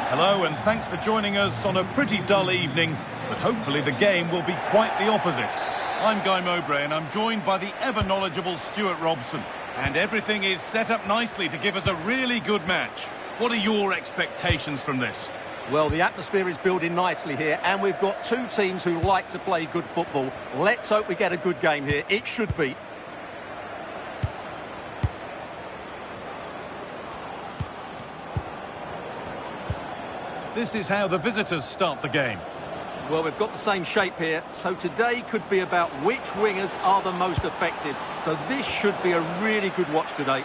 Hello and thanks for joining us on a pretty dull evening, but hopefully the game will be quite the opposite. I'm Guy Mowbray and I'm joined by the ever-knowledgeable Stuart Robson. And everything is set up nicely to give us a really good match. What are your expectations from this? Well, the atmosphere is building nicely here, and we've got two teams who like to play good football. Let's hope we get a good game here. It should be. This is how the visitors start the game. Well, we've got the same shape here, so today could be about which wingers are the most effective. So this should be a really good watch today.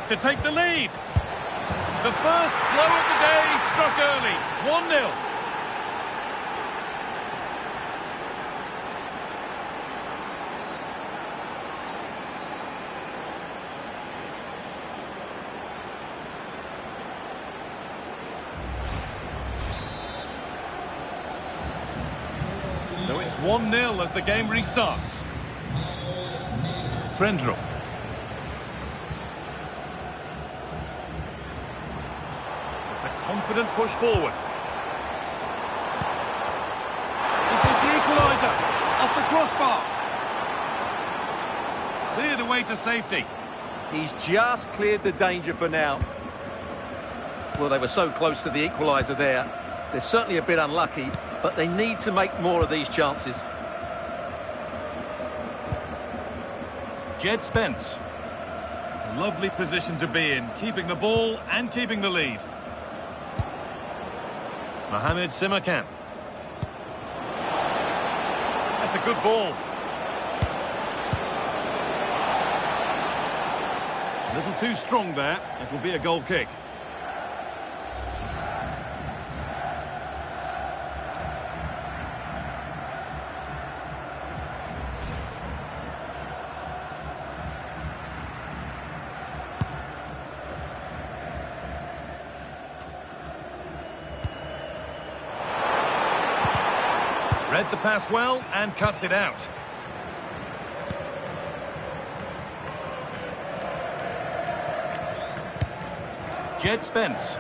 To take the lead. The first blow of the day struck early. 1-0. So it's 1-0 as the game restarts. Frendrup. It's a confident push forward. Is this the equaliser? Off the crossbar. Cleared away to safety. He's just cleared the danger for now. Well, they were so close to the equaliser there. They're certainly a bit unlucky, but they need to make more of these chances. Jed Spence. A lovely position to be in, keeping the ball and keeping the lead. Mohamed Simakan. That's a good ball. A little too strong there. It'll be a goal kick. Read the pass well and cuts it out. Jed Spence.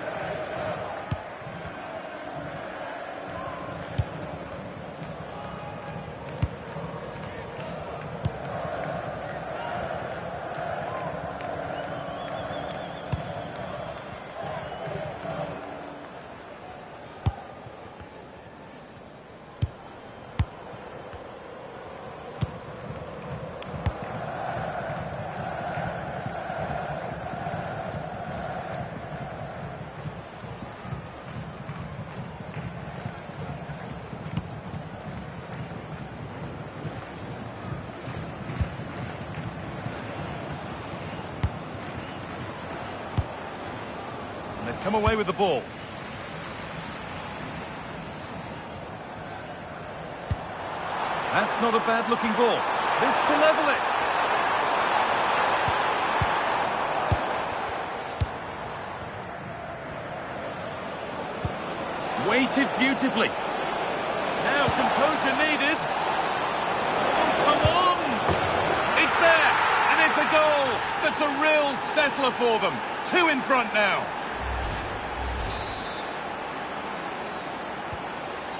They've come away with the ball. That's not a bad-looking ball. This to level it. Weighted beautifully. Now composure needed. Oh, come on! It's there, and it's a goal. That's a real settler for them. 2 in front now.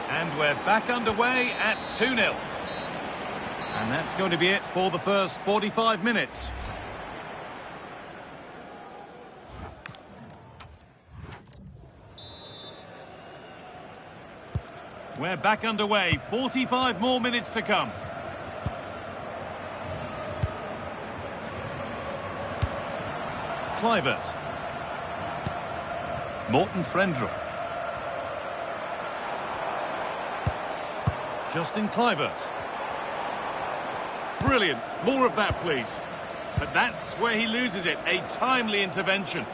And we're back underway at 2-0. And that's going to be it for the first 45 minutes. We're back underway. 45 more minutes to come. Kluivert. Morten Frendrup. Justin Kluivert. Brilliant. More of that, please. But that's where he loses it. A timely intervention.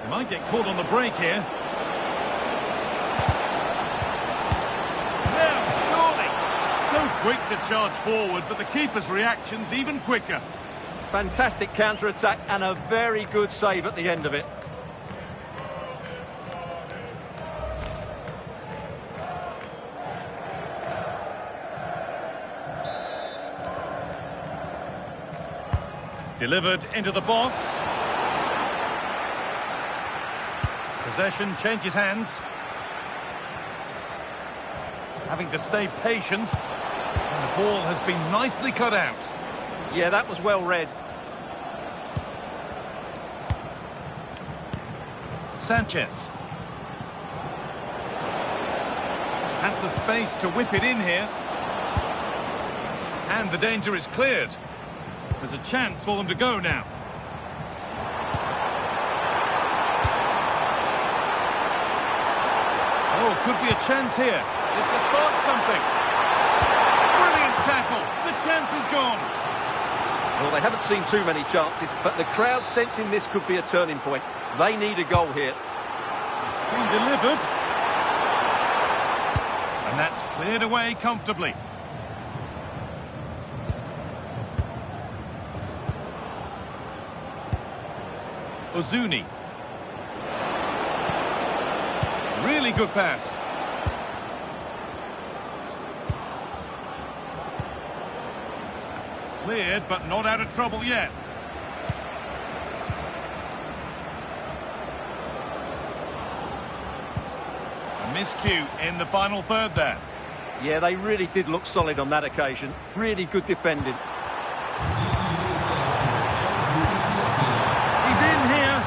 He might get caught on the break here. Now, surely. So quick to charge forward, but the keeper's reaction's even quicker. Fantastic counter-attack and a very good save at the end of it. Delivered into the box. Possession changes hands. Having to stay patient. And the ball has been nicely cut out. Yeah, that was well read. Sanchez. Has the space to whip it in here. And the danger is cleared. There's a chance for them to go now. Oh, could be a chance here. This to spark something. Brilliant tackle. The chance is gone. Well, they haven't seen too many chances, but the crowd sensing this could be a turning point. They need a goal here. It's been delivered. And that's cleared away comfortably. Ozuni. Really good pass. Cleared, but not out of trouble yet. A miscue in the final third there. Yeah, they really did look solid on that occasion. Really good defending. He's in here.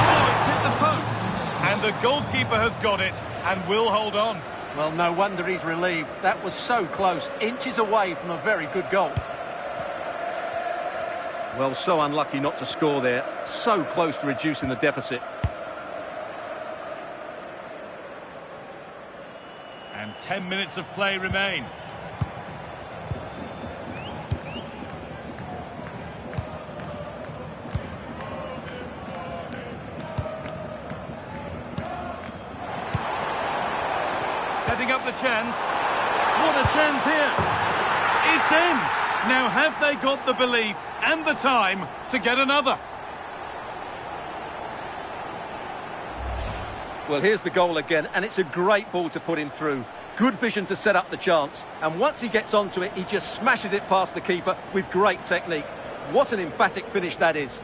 Oh, it's hit the post. And the goalkeeper has got it and will hold on. Well, no wonder he's relieved. That was so close, inches away from a very good goal. Well, so unlucky not to score there. So close to reducing the deficit. And 10 minutes of play remain. Setting up the chance. What a chance here. It's in. Now have they got the belief and the time to get another? Well, here's the goal again, and it's a great ball to put him through. Good vision to set up the chance. And once he gets onto it, he just smashes it past the keeper with great technique. What an emphatic finish that is.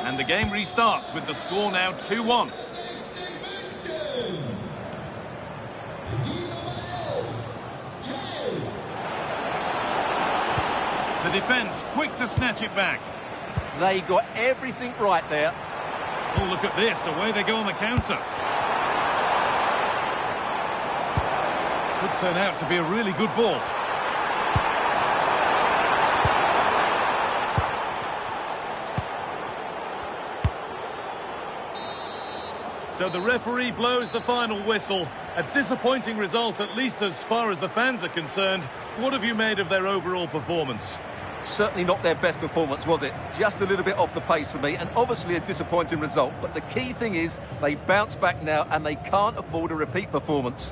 And the game restarts with the score now 2-1. The defence quick to snatch it back. They got everything right there. Oh, look at this. Away they go on the counter. Could turn out to be a really good ball. So the referee blows the final whistle. A disappointing result, at least as far as the fans are concerned. What have you made of their overall performance? Certainly not their best performance, was it? Just a little bit off the pace for me, and obviously a disappointing result. But the key thing is, they bounce back now, and they can't afford a repeat performance.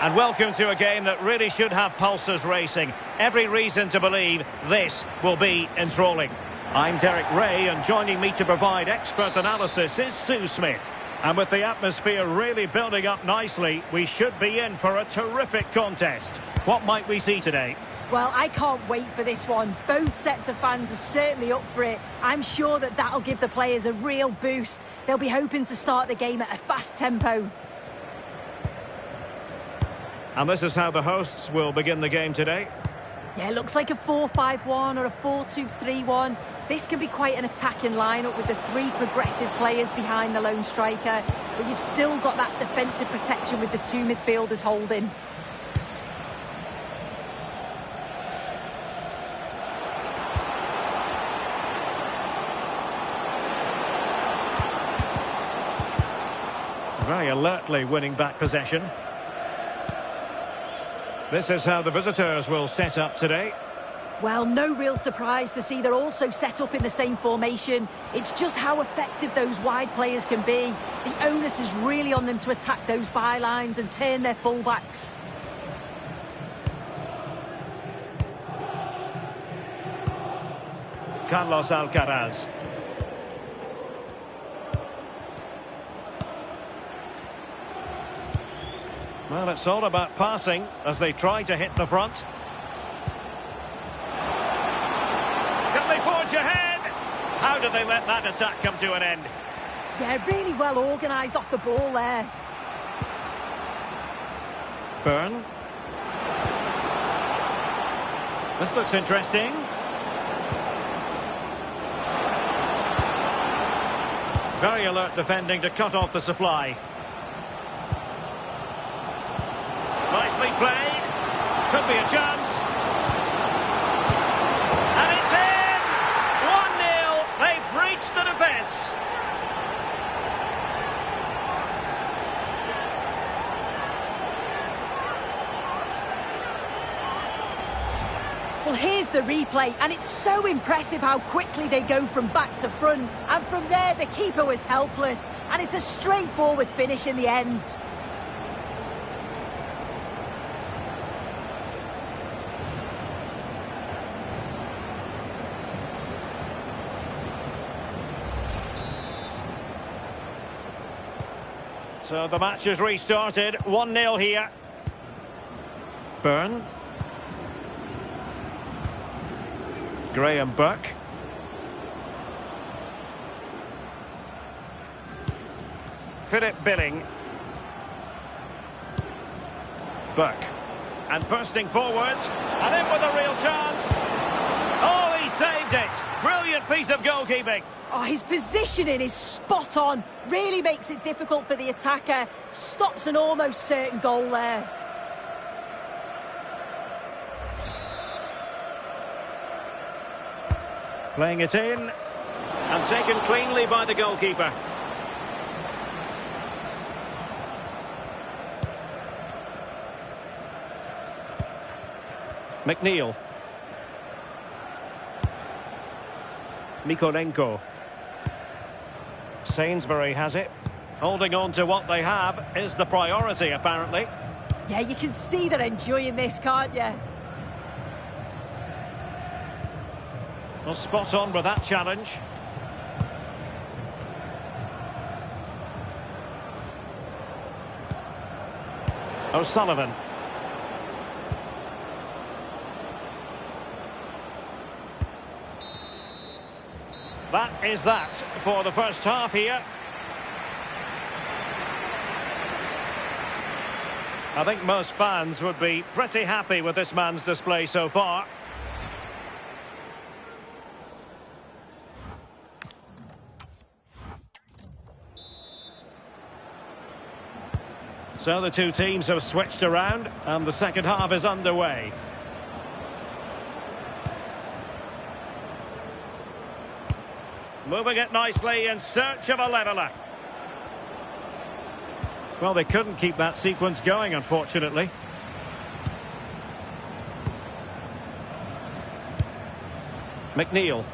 And welcome to a game that really should have pulses racing. Every reason to believe this will be enthralling. I'm Derek Ray, and joining me to provide expert analysis is Sue Smith. And with the atmosphere really building up nicely, we should be in for a terrific contest. What might we see today? Well, I can't wait for this one. Both sets of fans are certainly up for it. I'm sure that that'll give the players a real boost. They'll be hoping to start the game at a fast tempo. And this is how the hosts will begin the game today. Yeah, looks like a 4-5-1 or a 4-2-3-1. This can be quite an attacking lineup with the three progressive players behind the lone striker. But you've still got that defensive protection with the two midfielders holding. Very alertly winning back possession. This is how the visitors will set up today. Well, no real surprise to see they're also set up in the same formation. It's just how effective those wide players can be. The onus is really on them to attack those bylines and turn their fullbacks. Carlos Alcaraz. Well, it's all about passing as they try to hit the front. Can they forge ahead? How did they let that attack come to an end? Yeah, really well organised off the ball there. Byrne. This looks interesting. Very alert defending to cut off the supply. Nicely played. Could be a chance. And it's in! 1-0. They breached the defence. Well, here's the replay, and it's so impressive how quickly they go from back to front. And from there, the keeper was helpless. And it's a straightforward finish in the end. So the match has restarted. 1-0 here. Byrne. Graham Burke. Philip Billing. Burke. And bursting forward. And in with a real chance. Oh, he saved it. Brilliant piece of goalkeeping. Oh, his positioning is spot on. Really makes it difficult for the attacker. Stops an almost certain goal there. Playing it in. And taken cleanly by the goalkeeper. McNeil. Mikolenko. Sainsbury has it. Holding on to what they have is the priority, apparently. Yeah, you can see they're enjoying this, can't you? Well, spot on with that challenge. O'Sullivan. That is that for the first half here. I think most fans would be pretty happy with this man's display so far. So the two teams have switched around and the second half is underway. Moving it nicely in search of a leveller. Well, they couldn't keep that sequence going, unfortunately. McNeil.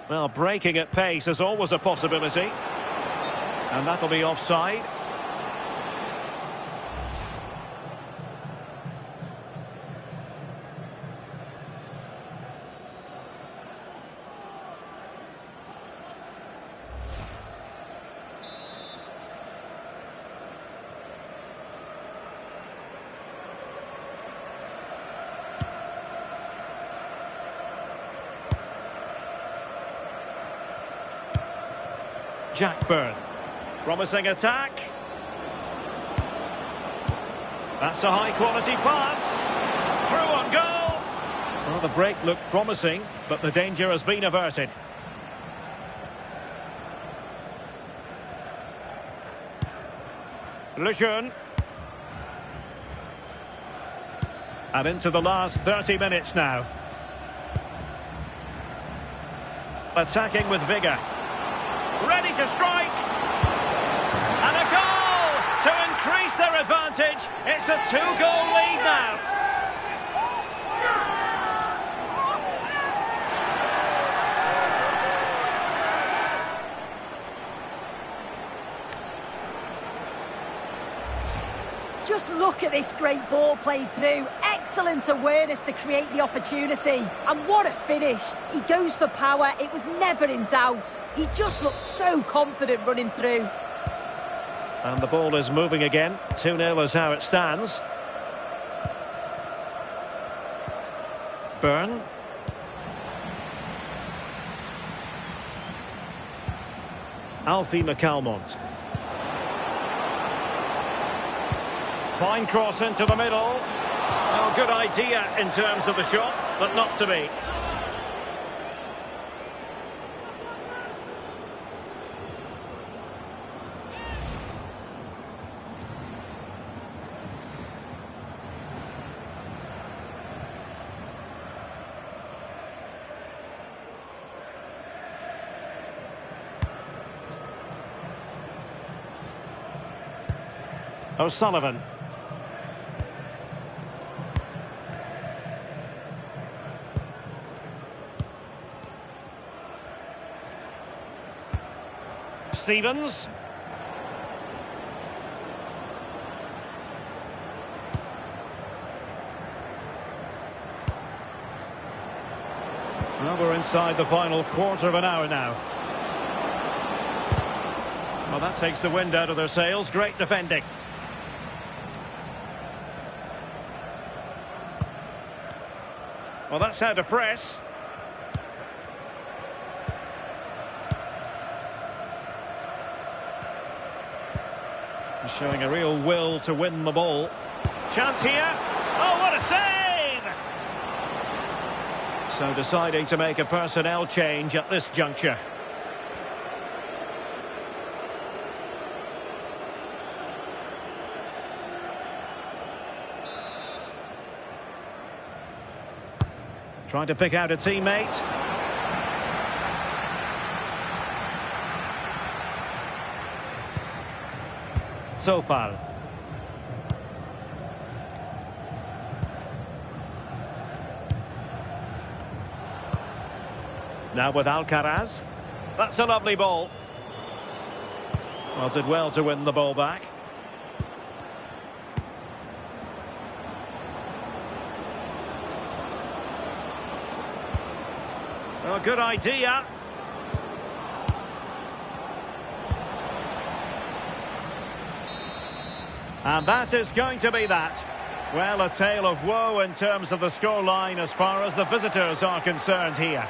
Well, breaking at pace is always a possibility. And that'll be offside. Jack Byrne. Promising attack. That's a high-quality pass. Through on goal. Well, the break looked promising, but the danger has been averted. Lejeune. And into the last 30 minutes now. Attacking with vigour. Ready to strike. And a goal to increase their advantage. It's a 2-goal lead now. Just look at this great ball played through. Excellent awareness to create the opportunity. And what a finish. He goes for power. It was never in doubt. He just looks so confident running through. And the ball is moving again. 2-0 is how it stands. Byrne. Alfie McCalmont. Fine cross into the middle. Oh, good idea in terms of the shot, but not to be. O'Sullivan. Stevens. Well, we're inside the final quarter of an hour now. Well, that takes the wind out of their sails. Great defending. Well, that's how to press. He's showing a real will to win the ball. Chance here. Oh, what a save! So deciding to make a personnel change at this juncture. Trying to pick out a teammate. Sofal. Now with Alcaraz. That's a lovely ball. Well, did well to win the ball back. Well, good idea. And that is going to be that. Well, a tale of woe in terms of the scoreline as far as the visitors are concerned here.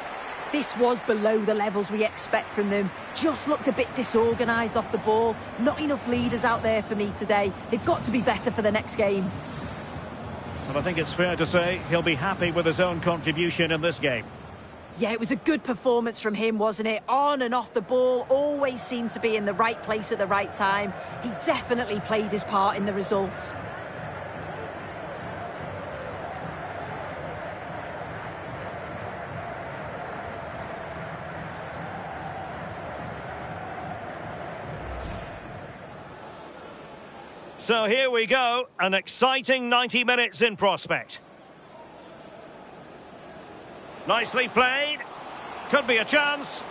This was below the levels we expect from them. Just looked a bit disorganised off the ball. Not enough leaders out there for me today. They've got to be better for the next game. Well, I think it's fair to say he'll be happy with his own contribution in this game. Yeah, it was a good performance from him, wasn't it? On and off the ball, always seemed to be in the right place at the right time. He definitely played his part in the results. So here we go, an exciting 90 minutes in prospect. Nicely played. Could be a chance.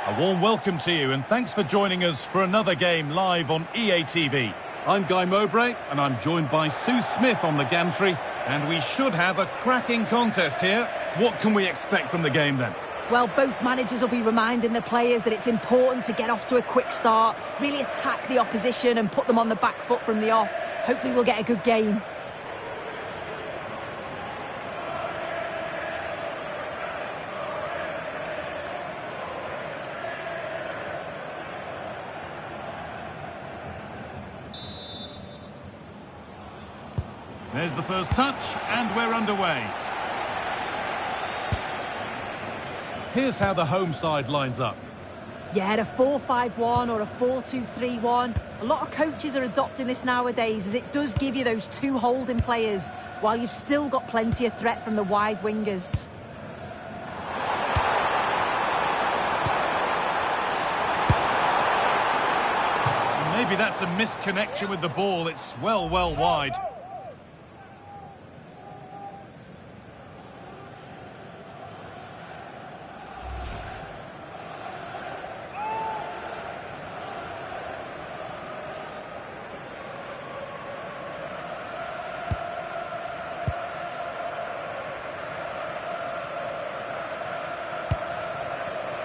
A warm welcome to you and thanks for joining us for another game live on EA TV. I'm Guy Mowbray and I'm joined by Sue Smith on the gantry, and we should have a cracking contest here. What can we expect from the game then? Well, both managers will be reminding the players that it's important to get off to a quick start, really attack the opposition and put them on the back foot from the off. Hopefully we'll get a good game. There's the first touch, and we're underway. Here's how the home side lines up. Yeah, a 4-5-1 or a 4-2-3-1. A lot of coaches are adopting this nowadays, as it does give you those two holding players, while you've still got plenty of threat from the wide wingers. Maybe that's a misconnection with the ball. It's well wide.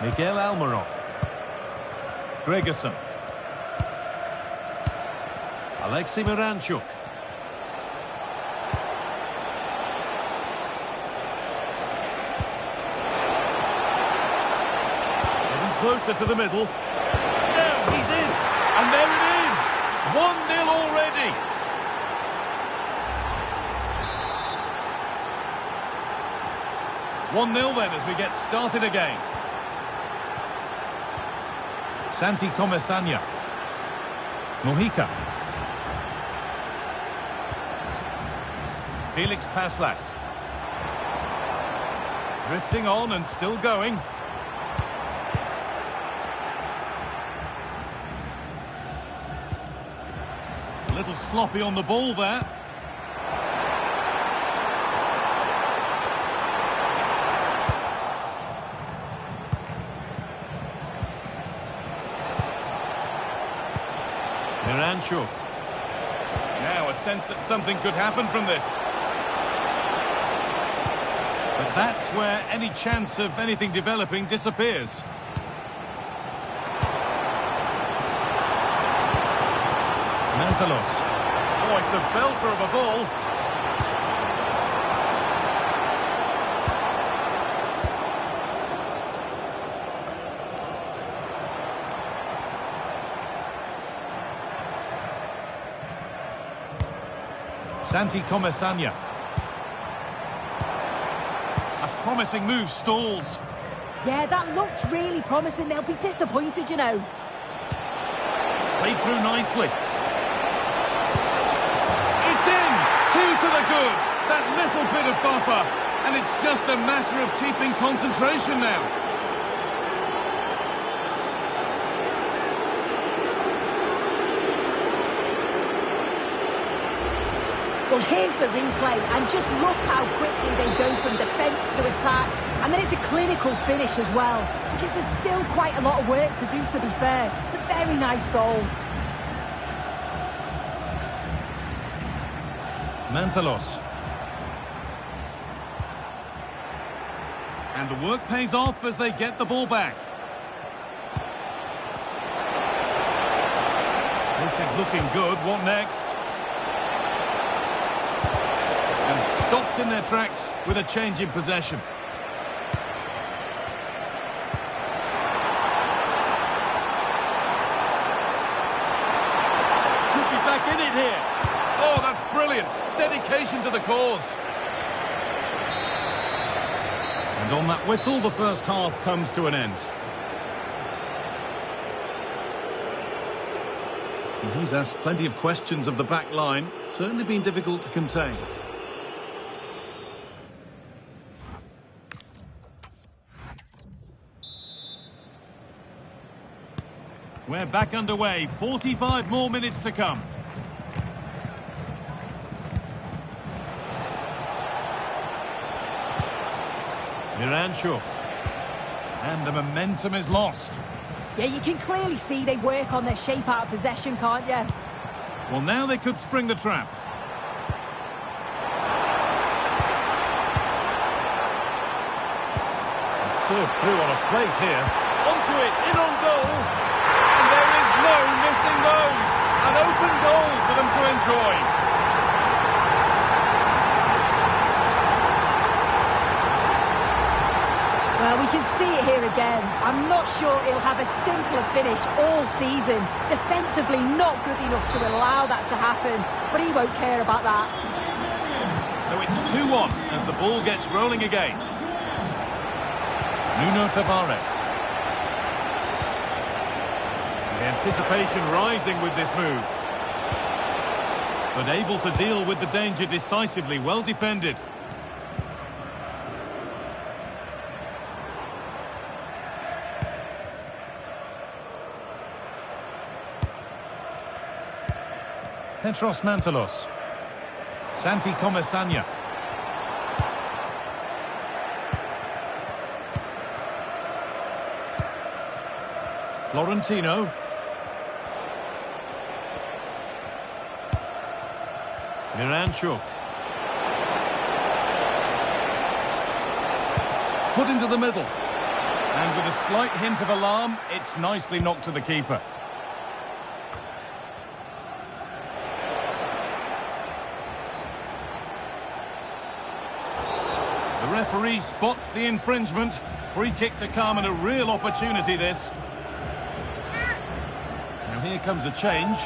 Miguel Almiron. Gregerson. Alexei Miranchuk. Getting closer to the middle. Now he's in. And there it is. 1-0 already. One-0 then as we get started again. Santi Comesanya. Mojica. Felix Paslak. Drifting on and still going. A little sloppy on the ball there. Miranchuk. Now a sense that something could happen from this. But that's where any chance of anything developing disappears. Mantalos. Oh, it's a belter of a ball. Santi Comesanya. A promising move stalls. Yeah, that looks really promising. They'll be disappointed, you know. Played through nicely. It's in! 2 to the good. That little bit of buffer. And it's just a matter of keeping concentration now. Well, here's the replay, and just look how quickly they go from defence to attack. And then it's a clinical finish as well, because there's still quite a lot of work to do, to be fair. It's a very nice goal. Mantalos. And the work pays off as they get the ball back. This is looking good. What next? And stopped in their tracks with a change in possession. Could be back in it here. Oh, that's brilliant. Dedication to the cause. And on that whistle, the first half comes to an end. And he's asked plenty of questions of the back line. It's certainly been difficult to contain. We're back underway. 45 more minutes to come. Miranchuk. And the momentum is lost. Yeah, you can clearly see they work on their shape out of possession, can't you? Well, now they could spring the trap. And served through on a plate here. Onto it, in on goal. And there is no missing those. An open goal for them to enjoy. Well, we can see it here again. I'm not sure he'll have a simpler finish all season. Defensively not good enough to allow that to happen, but he won't care about that. So it's 2-1 as the ball gets rolling again. Nuno Tavares. The anticipation rising with this move. But able to deal with the danger decisively, well defended. Petros Mantalos. Santi Comesanya. Florentino. Miranchuk. Put into the middle. And with a slight hint of alarm, it's nicely knocked to the keeper. The referee spots the infringement. Free kick to come and a real opportunity this. Now here comes a change.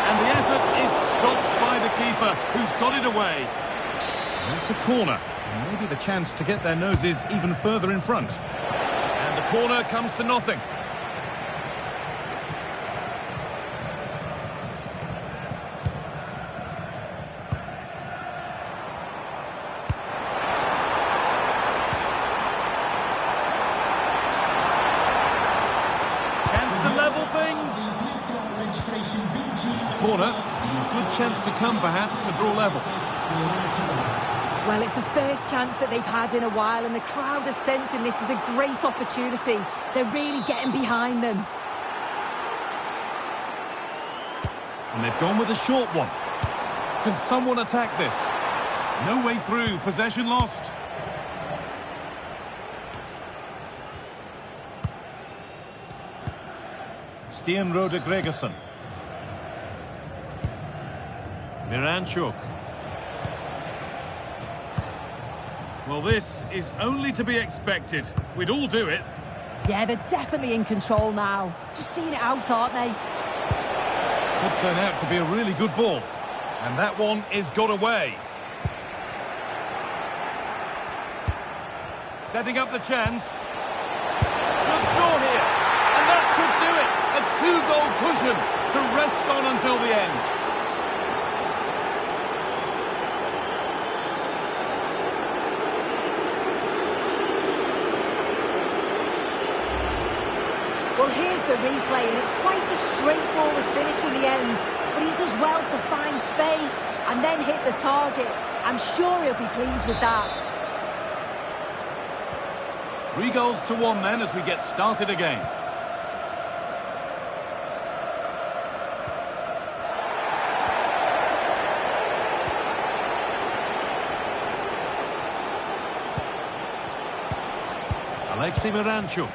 And the effort is stopped by the keeper, who's got it away. That's a corner. And maybe the chance to get their noses even further in front. And the corner comes to nothing. Corner, good chance to come perhaps to draw level. Well, it's the first chance that they've had in a while and the crowd are sensing this is a great opportunity. They're really getting behind them. And they've gone with a short one. Can someone attack this? No way through, possession lost. Stian Rode Gregerson. Miranchuk. Well, this is only to be expected. We'd all do it. Yeah, they're definitely in control now. Just seeing it out, aren't they? Could turn out to be a really good ball. And that one is got away. Setting up the chance. Should score here. And that should do it. A two-goal cushion to rest on until the end. Well, here's the replay, and it's quite a straightforward finish in the end. But he does well to find space and then hit the target. I'm sure he'll be pleased with that. 3-1 then as we get started again. Alexei Miranchuk.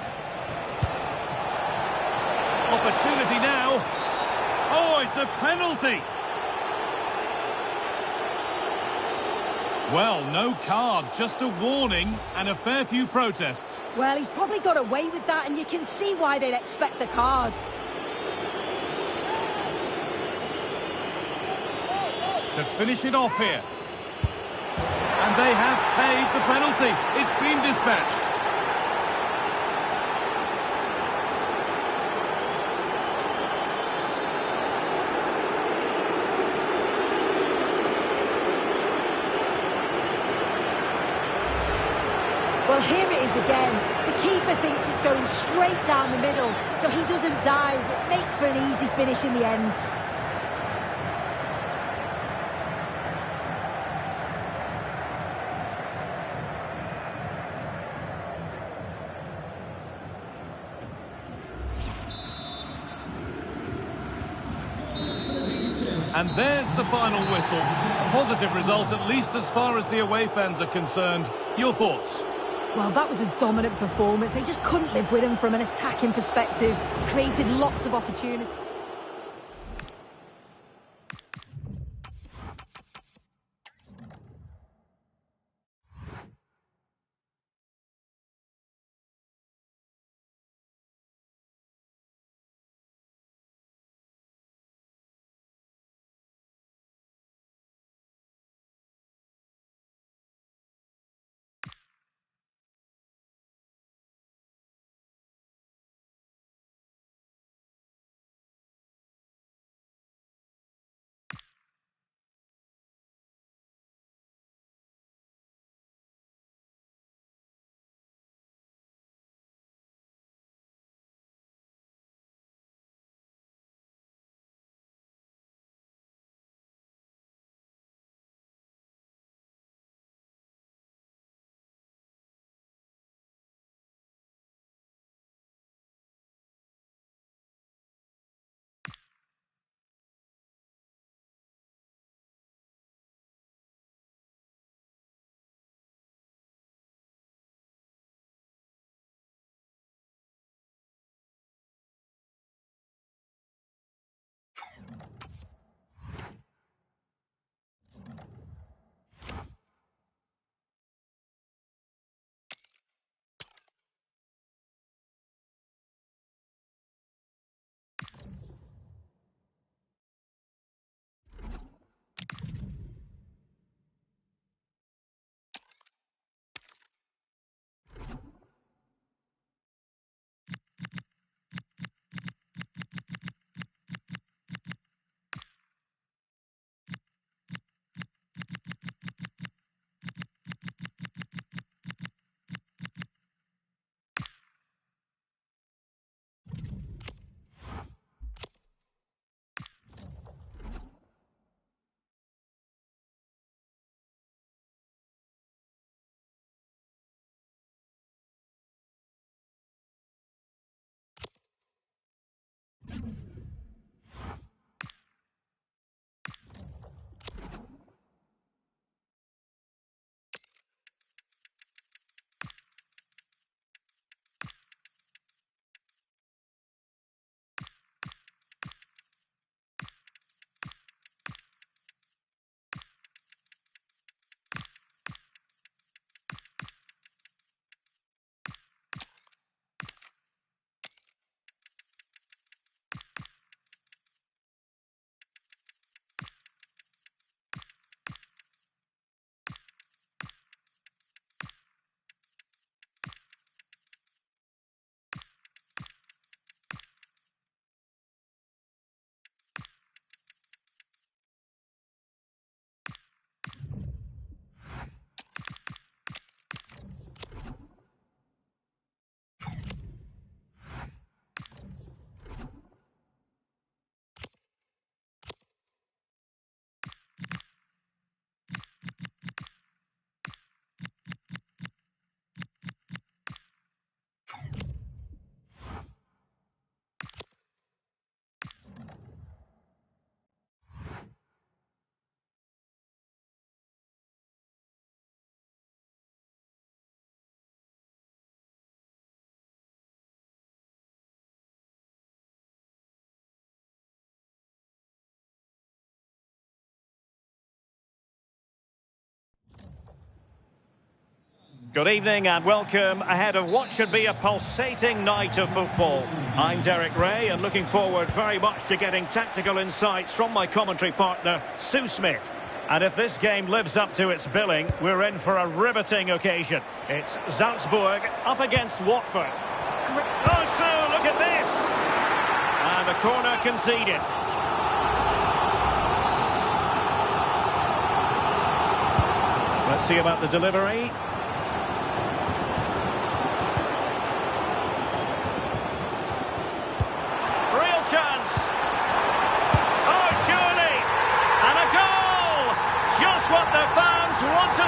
Opportunity now. Oh, it's a penalty. Well, no card, just a warning and a fair few protests. Well, he's probably got away with that, and you can see why they'd expect a card. To finish it off here. And they have paid the penalty. It's been dispatched. Well, here it is again. The keeper thinks it's going straight down the middle, so he doesn't dive. It makes for an easy finish in the end. And there's the final whistle. A positive result, at least as far as the away fans are concerned. Your thoughts? Well, that was a dominant performance. They just couldn't live with him from an attacking perspective. Created lots of opportunities. Good evening and welcome ahead of what should be a pulsating night of football. I'm Derek Ray and looking forward very much to getting tactical insights from my commentary partner, Sue Smith. And if this game lives up to its billing, we're in for a riveting occasion. It's Salzburg up against Watford. Oh, Sue, look at this! And the corner conceded. Let's see about the delivery.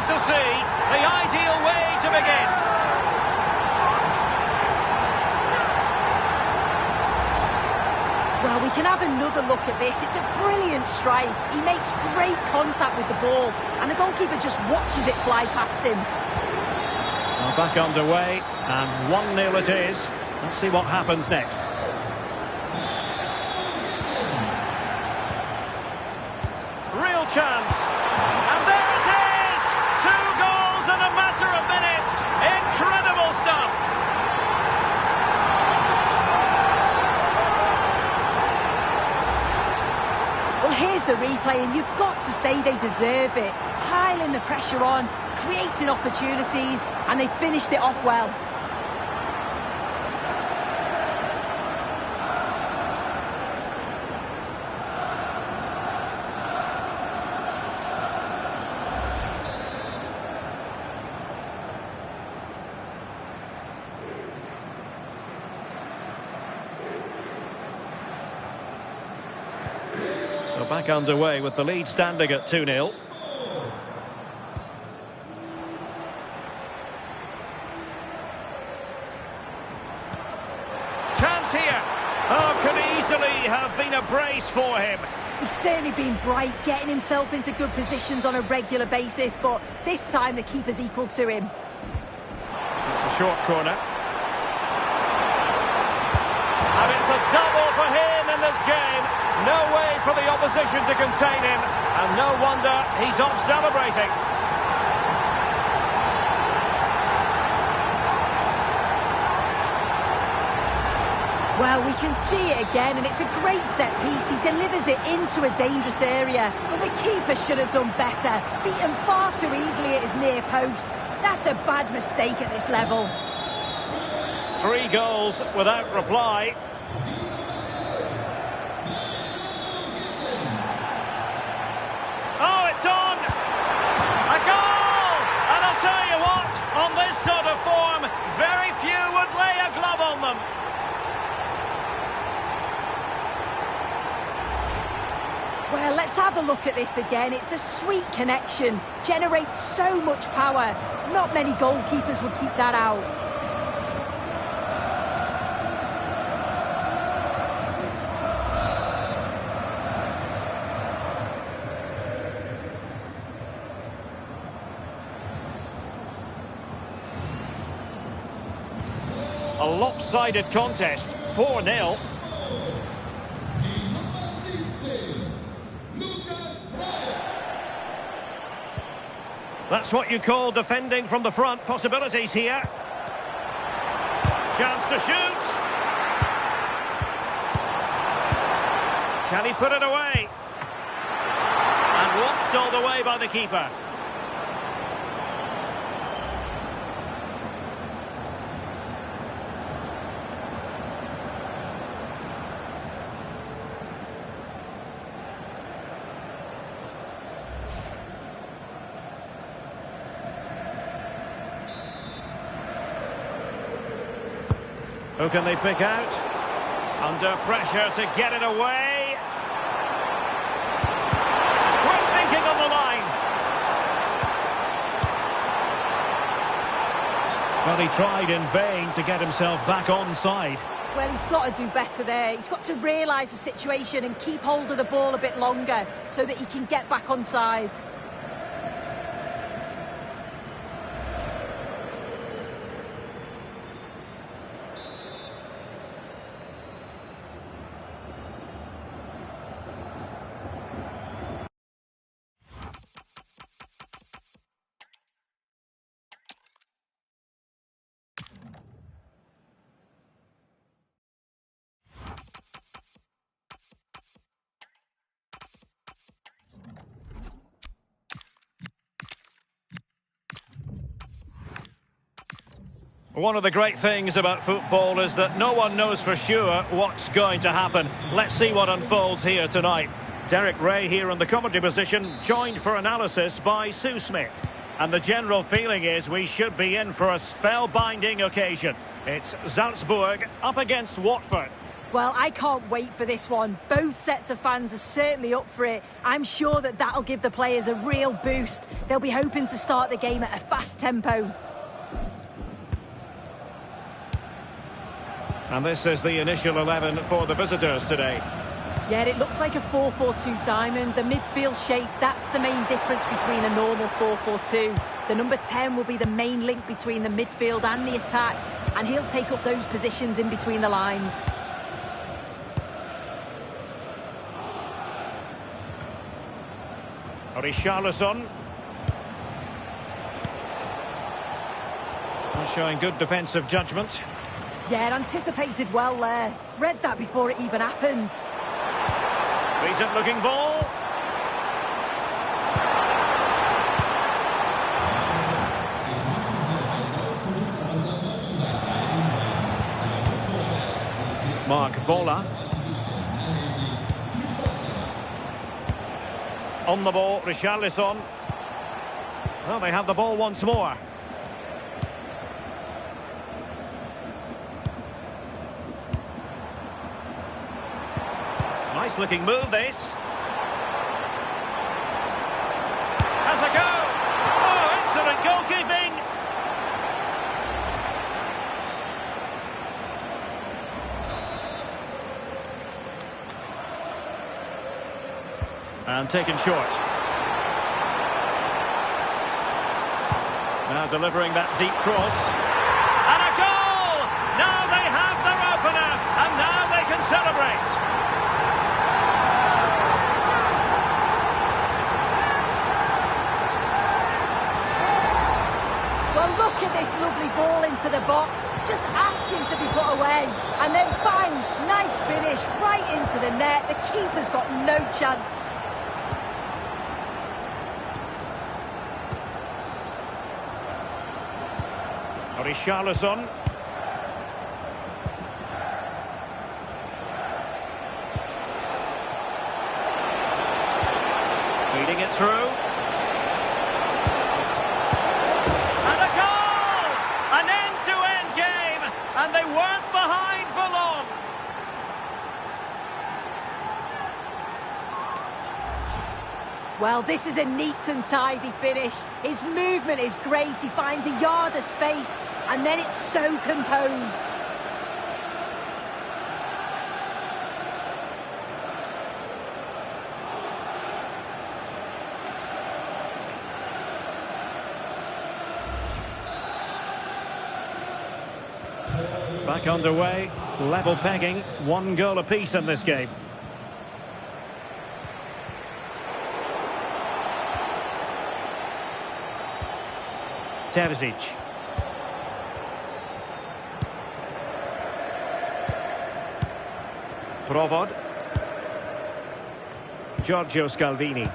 to see the ideal way to begin. Well, we can have another look at this. It's a brilliant strike. He makes great contact with the ball, and the goalkeeper just watches it fly past him. Well, back underway, and 1-0 it is. Let's see what happens next. Real chance. And there it is! 2 goals in a matter of minutes. Incredible stuff. Well, here's the replay, and you've got to say they deserve it. Piling the pressure on, creating opportunities, and they finished it off well. So back underway with the lead standing at 2-0. Chance here. Oh, could easily have been a brace for him. He's certainly been bright, getting himself into good positions on a regular basis, but this time the keeper's equal to him. It's a short corner. And it's a double for him in this game. No way for the opposition to contain him. And no wonder he's off celebrating. Well, we can see it again, and it's a great set piece. He delivers it into a dangerous area, but the keeper should have done better. Beaten far too easily at his near post. That's a bad mistake at this level. 3 goals without reply. Oh, it's on! A goal! And I'll tell you what, on this sort of form, very few would lay a glove on them. Well, let's have a look at this again. It's a sweet connection, generates so much power. Not many goalkeepers would keep that out. A lopsided contest, 4-0. That's what you call defending from the front. Possibilities here. Chance to shoot. Can he put it away? And watched all the way by the keeper. Who can they pick out? Under pressure to get it away. Quick thinking on the line. Well, he tried in vain to get himself back onside. Well, he's got to do better there. He's got to realise the situation and keep hold of the ball a bit longer so that he can get back onside. One of the great things about football is that no one knows for sure what's going to happen. Let's see what unfolds here tonight. Derek Ray here in the commentary position, joined for analysis by Sue Smith. And the general feeling is we should be in for a spellbinding occasion. It's Salzburg up against Watford. Well, I can't wait for this one. Both sets of fans are certainly up for it. I'm sure that that'll give the players a real boost. They'll be hoping to start the game at a fast tempo. And this is the initial 11 for the visitors today. Yeah, it looks like a 4-4-2 diamond. The midfield shape, that's the main difference between a normal 4-4-2. The number 10 will be the main link between the midfield and the attack, and he'll take up those positions in between the lines. Richarlison. Showing good defensive judgment. Yeah, anticipated well there. Read that before it even happened. Decent looking ball. Mark Bola. On the ball, Richarlison. Well, they have the ball once more. Nice looking move, this. Has a go. Oh, excellent goalkeeping. And taken short. Now delivering that deep cross. And a goal! Now they have their opener, and now they can celebrate. Well, look at this lovely ball into the box, just asking to be put away. And then bang, nice finish, right into the net. The keeper's got no chance. Richarlison. Feeding it through. And a goal! An end-to-end game, and they weren't behind for long. Well, this is a neat and tidy finish. His movement is great. He finds a yard of space, and then it's so composed. Back underway, level pegging, 1 goal apiece in this game. Terzic. Provod. Giorgio Scalvini.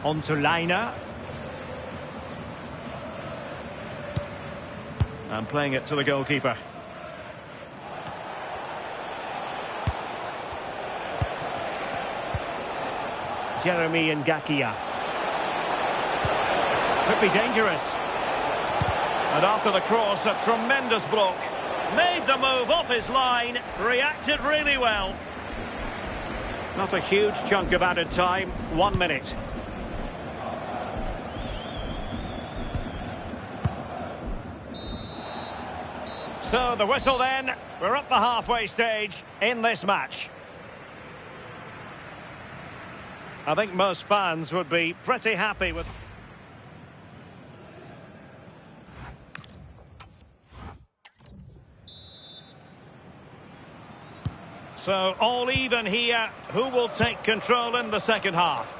On to Liner. And playing it to the goalkeeper. Jeremy Ngakia. Could be dangerous. And after the cross, a tremendous block. Made the move off his line, reacted really well. Not a huge chunk of added time, 1 minute. So the whistle then, we're up the halfway stage in this match. I think most fans would be pretty happy with... So all even here. Who will take control in the second half?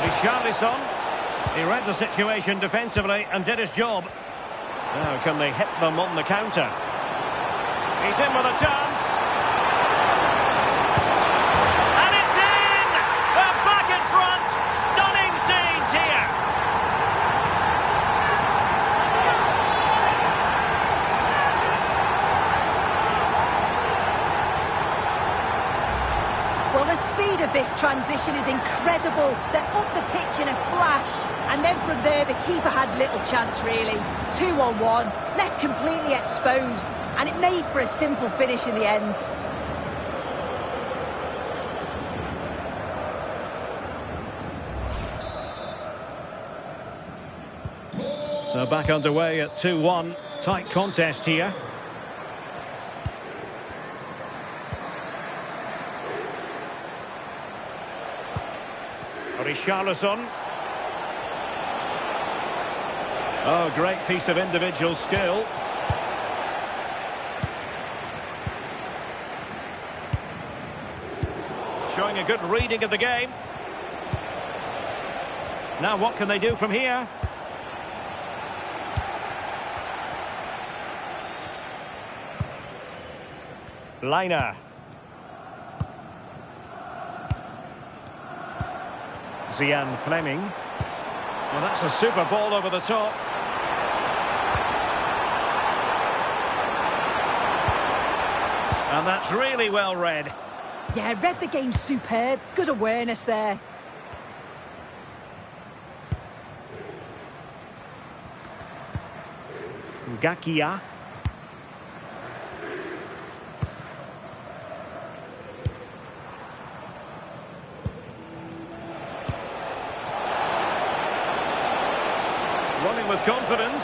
Richarlison. He read the situation defensively and did his job. Now can they hit them on the counter? He's in with a chance. And it's in! They're back in front. Stunning scenes here. this transition is incredible. They're up the pitch in a flash. And then from there, the keeper had little chance, really. 2-on-1, left completely exposed. And it made for a simple finish in the end. So back underway at 2-1. Tight contest here. Richarlison. Oh, great piece of individual skill. Showing a good reading of the game. Now what can they do from here? Liner. Zian Fleming. Well, that's a super ball over the top. And that's really well read. Yeah, read the game superb. Good awareness there. Gakia. Running with confidence.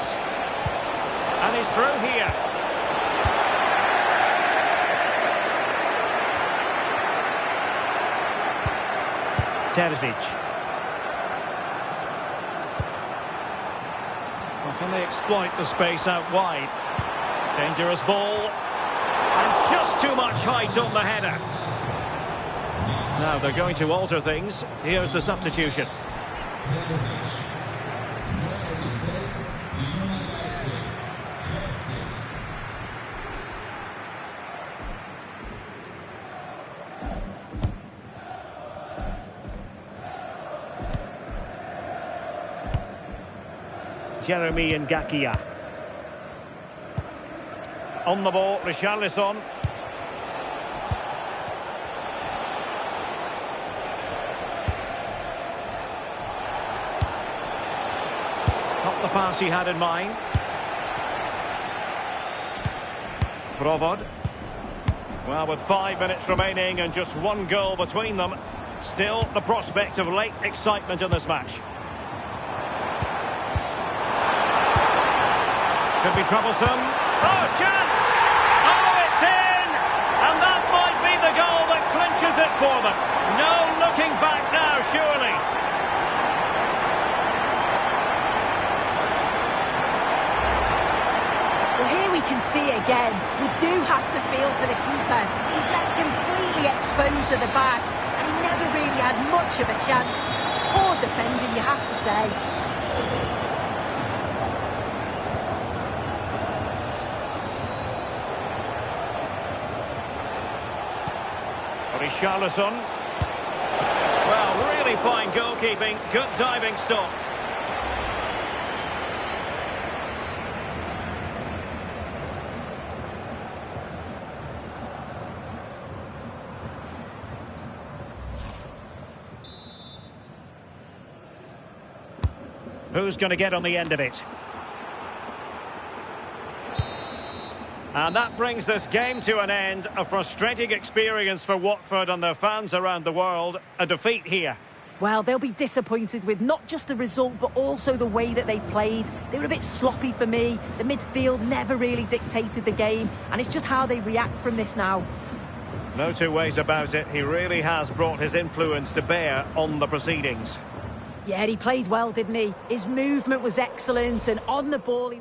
And he's through here. Terzic. Well, can they exploit the space out wide? Dangerous ball. And just too much height on the header. Now they're going to alter things. Here's the substitution. Jeremy Ngakia. On the ball, Richarlison. Not the pass he had in mind. Provod. Well, with 5 minutes remaining and just one goal between them, still the prospect of late excitement in this match. Could be troublesome. Oh, chance! Oh, it's in! And that might be the goal that clinches it for them. No looking back now, surely. Well, here we can see it again. We do have to feel for the keeper. He's left completely exposed at the back, and he never really had much of a chance. Poor defending, you have to say. Richarlison. Well, really fine goalkeeping. Good diving stop. Who's going to get on the end of it? And that brings this game to an end. A frustrating experience for Watford and their fans around the world. A defeat here. Well, they'll be disappointed with not just the result, but also the way that they've played. They were a bit sloppy for me. The midfield never really dictated the game. And it's just how they react from this now. No two ways about it. He really has brought his influence to bear on the proceedings. Yeah, he played well, didn't he? His movement was excellent, and on the ball...